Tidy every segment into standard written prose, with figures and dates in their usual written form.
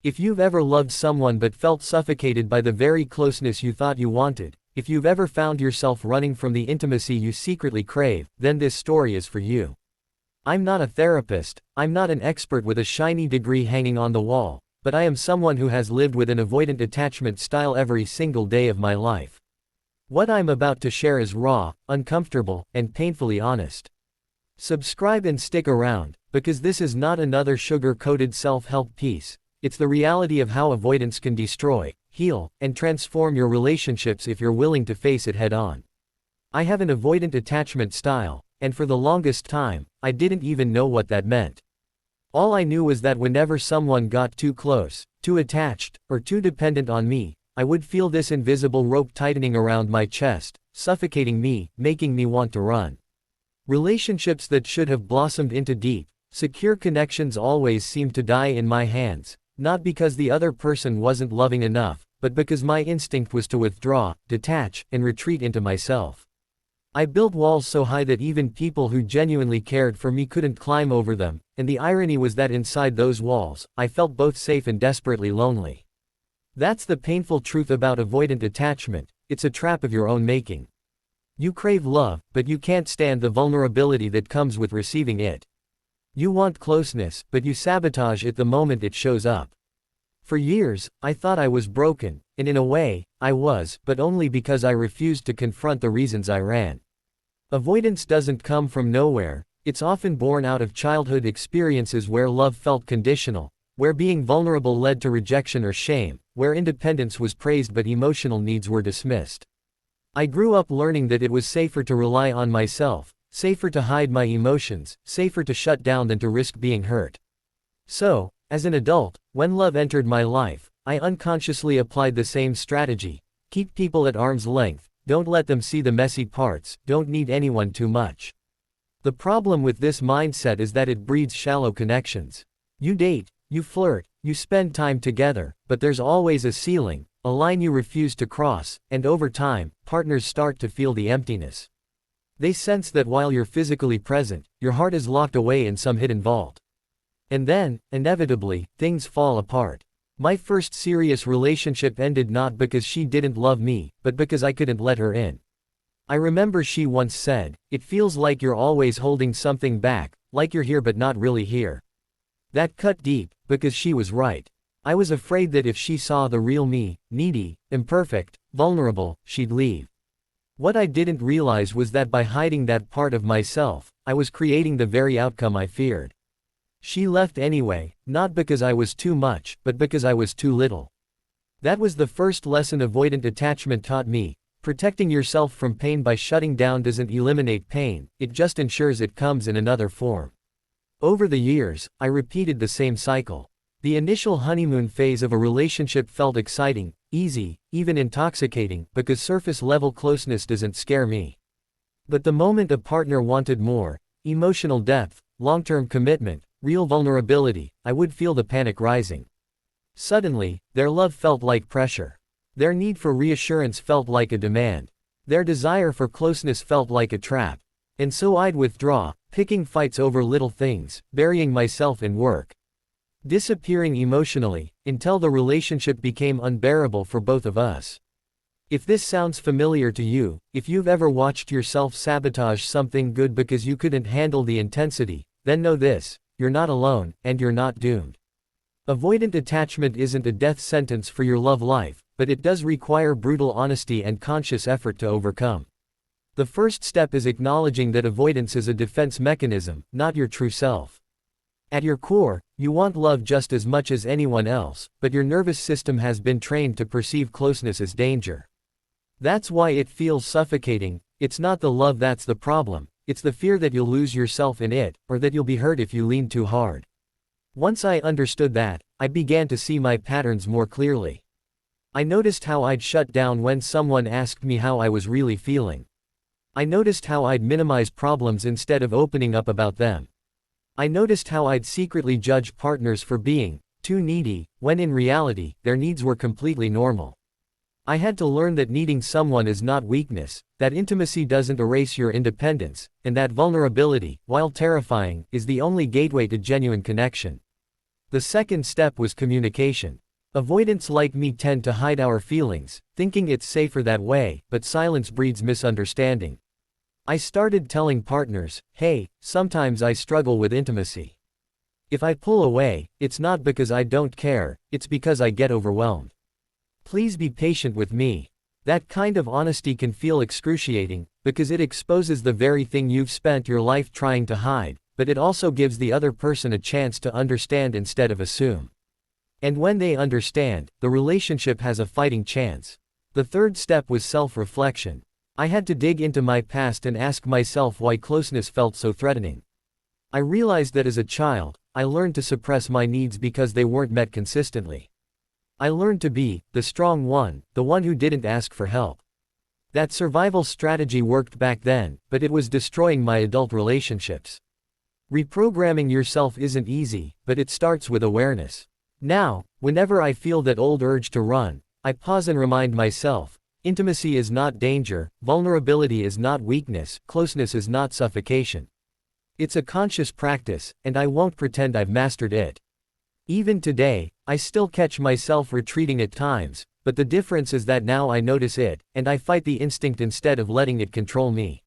If you've ever loved someone but felt suffocated by the very closeness you thought you wanted, if you've ever found yourself running from the intimacy you secretly crave, then this story is for you. I'm not a therapist, I'm not an expert with a shiny degree hanging on the wall, but I am someone who has lived with an avoidant attachment style every single day of my life. What I'm about to share is raw, uncomfortable, and painfully honest. Subscribe and stick around, because this is not another sugar-coated self-help piece. It's the reality of how avoidance can destroy, heal, and transform your relationships if you're willing to face it head-on. I have an avoidant attachment style, and for the longest time, I didn't even know what that meant. All I knew was that whenever someone got too close, too attached, or too dependent on me, I would feel this invisible rope tightening around my chest, suffocating me, making me want to run. Relationships that should have blossomed into deep, secure connections always seemed to die in my hands, not because the other person wasn't loving enough, but because my instinct was to withdraw, detach, and retreat into myself. I built walls so high that even people who genuinely cared for me couldn't climb over them, and the irony was that inside those walls, I felt both safe and desperately lonely. That's the painful truth about avoidant attachment, it's a trap of your own making. You crave love, but you can't stand the vulnerability that comes with receiving it. You want closeness, but you sabotage it the moment it shows up. For years, I thought I was broken, and in a way, I was, but only because I refused to confront the reasons I ran. Avoidance doesn't come from nowhere, it's often born out of childhood experiences where love felt conditional, where being vulnerable led to rejection or shame, where independence was praised but emotional needs were dismissed. I grew up learning that it was safer to rely on myself, safer to hide my emotions, safer to shut down than to risk being hurt. So, as an adult, when love entered my life, I unconsciously applied the same strategy. Keep people at arm's length, don't let them see the messy parts, don't need anyone too much. The problem with this mindset is that it breeds shallow connections. You date, you flirt, you spend time together, but there's always a ceiling, a line you refuse to cross, and over time, partners start to feel the emptiness. They sense that while you're physically present, your heart is locked away in some hidden vault. And then, inevitably, things fall apart. My first serious relationship ended not because she didn't love me, but because I couldn't let her in. I remember she once said, "It feels like you're always holding something back, like you're here but not really here." That cut deep, because she was right. I was afraid that if she saw the real me, needy, imperfect, vulnerable, she'd leave. What I didn't realize was that by hiding that part of myself, I was creating the very outcome I feared. She left anyway, not because I was too much, but because I was too little. That was the first lesson avoidant attachment taught me. Protecting yourself from pain by shutting down doesn't eliminate pain, it just ensures it comes in another form. Over the years, I repeated the same cycle. The initial honeymoon phase of a relationship felt exciting, easy, even intoxicating, because surface-level closeness doesn't scare me. But the moment a partner wanted more, emotional depth, long-term commitment, real vulnerability, I would feel the panic rising. Suddenly, their love felt like pressure. Their need for reassurance felt like a demand. Their desire for closeness felt like a trap. And so I'd withdraw, picking fights over little things, burying myself in work, disappearing emotionally, until the relationship became unbearable for both of us. If this sounds familiar to you, if you've ever watched yourself sabotage something good because you couldn't handle the intensity, then know this: you're not alone, and you're not doomed. Avoidant attachment isn't a death sentence for your love life, but it does require brutal honesty and conscious effort to overcome. The first step is acknowledging that avoidance is a defense mechanism, not your true self. At your core, you want love just as much as anyone else, but your nervous system has been trained to perceive closeness as danger. That's why it feels suffocating. It's not the love that's the problem, it's the fear that you'll lose yourself in it, or that you'll be hurt if you lean too hard. Once I understood that, I began to see my patterns more clearly. I noticed how I'd shut down when someone asked me how I was really feeling. I noticed how I'd minimize problems instead of opening up about them. I noticed how I'd secretly judge partners for being too needy, when in reality, their needs were completely normal. I had to learn that needing someone is not weakness, that intimacy doesn't erase your independence, and that vulnerability, while terrifying, is the only gateway to genuine connection. The second step was communication. Avoidants like me tend to hide our feelings, thinking it's safer that way, but silence breeds misunderstanding. I started telling partners, hey, sometimes I struggle with intimacy. If I pull away, it's not because I don't care, it's because I get overwhelmed. Please be patient with me. That kind of honesty can feel excruciating, because it exposes the very thing you've spent your life trying to hide, but it also gives the other person a chance to understand instead of assume. And when they understand, the relationship has a fighting chance. The third step was self-reflection. I had to dig into my past and ask myself why closeness felt so threatening. I realized that as a child, I learned to suppress my needs because they weren't met consistently. I learned to be the strong one, the one who didn't ask for help. That survival strategy worked back then, but it was destroying my adult relationships. Reprogramming yourself isn't easy, but it starts with awareness. Now, whenever I feel that old urge to run, I pause and remind myself, intimacy is not danger, vulnerability is not weakness, closeness is not suffocation. It's a conscious practice, and I won't pretend I've mastered it. Even today, I still catch myself retreating at times, but the difference is that now I notice it, and I fight the instinct instead of letting it control me.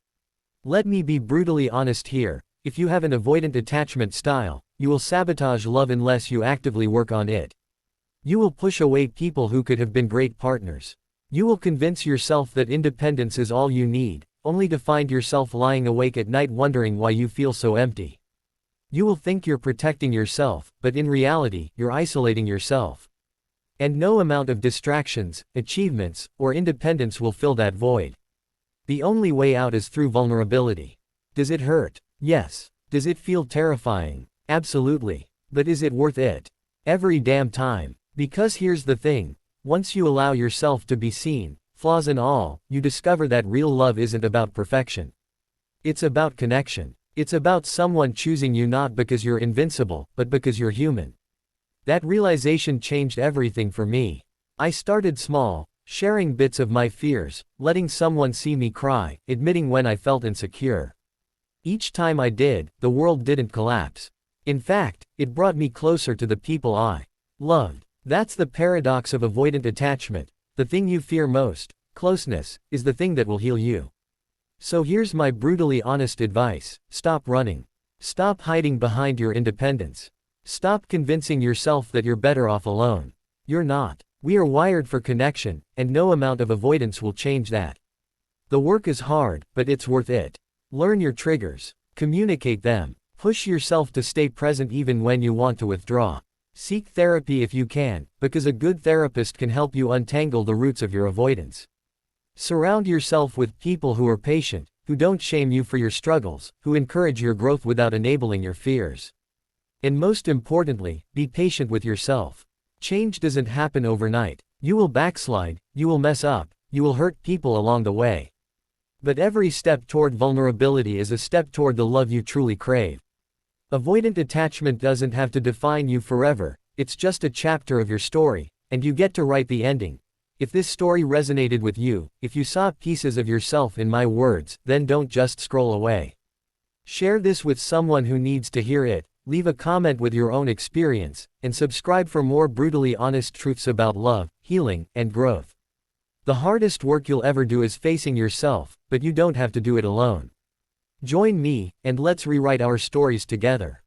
Let me be brutally honest here, if you have an avoidant attachment style, you will sabotage love unless you actively work on it. You will push away people who could have been great partners. You will convince yourself that independence is all you need, only to find yourself lying awake at night wondering why you feel so empty. You will think you're protecting yourself, but in reality, you're isolating yourself. And no amount of distractions, achievements, or independence will fill that void. The only way out is through vulnerability. Does it hurt? Yes. Does it feel terrifying? Absolutely. But is it worth it? Every damn time. Because here's the thing. Once you allow yourself to be seen, flaws and all, you discover that real love isn't about perfection. It's about connection. It's about someone choosing you not because you're invincible, but because you're human. That realization changed everything for me. I started small, sharing bits of my fears, letting someone see me cry, admitting when I felt insecure. Each time I did, the world didn't collapse. In fact, it brought me closer to the people I loved. That's the paradox of avoidant attachment. The thing you fear most, closeness, is the thing that will heal you. So here's my brutally honest advice. Stop running. Stop hiding behind your independence. Stop convincing yourself that you're better off alone. You're not. We are wired for connection, and no amount of avoidance will change that. The work is hard, but it's worth it. Learn your triggers. Communicate them. Push yourself to stay present even when you want to withdraw. Seek therapy if you can, because a good therapist can help you untangle the roots of your avoidance. Surround yourself with people who are patient, who don't shame you for your struggles, who encourage your growth without enabling your fears. And most importantly, be patient with yourself. Change doesn't happen overnight. You will backslide, you will mess up, you will hurt people along the way. But every step toward vulnerability is a step toward the love you truly crave. Avoidant attachment doesn't have to define you forever, it's just a chapter of your story, and you get to write the ending. If this story resonated with you, if you saw pieces of yourself in my words, then don't just scroll away. Share this with someone who needs to hear it, leave a comment with your own experience, and subscribe for more brutally honest truths about love, healing, and growth. The hardest work you'll ever do is facing yourself, but you don't have to do it alone. Join me, and let's rewrite our stories together.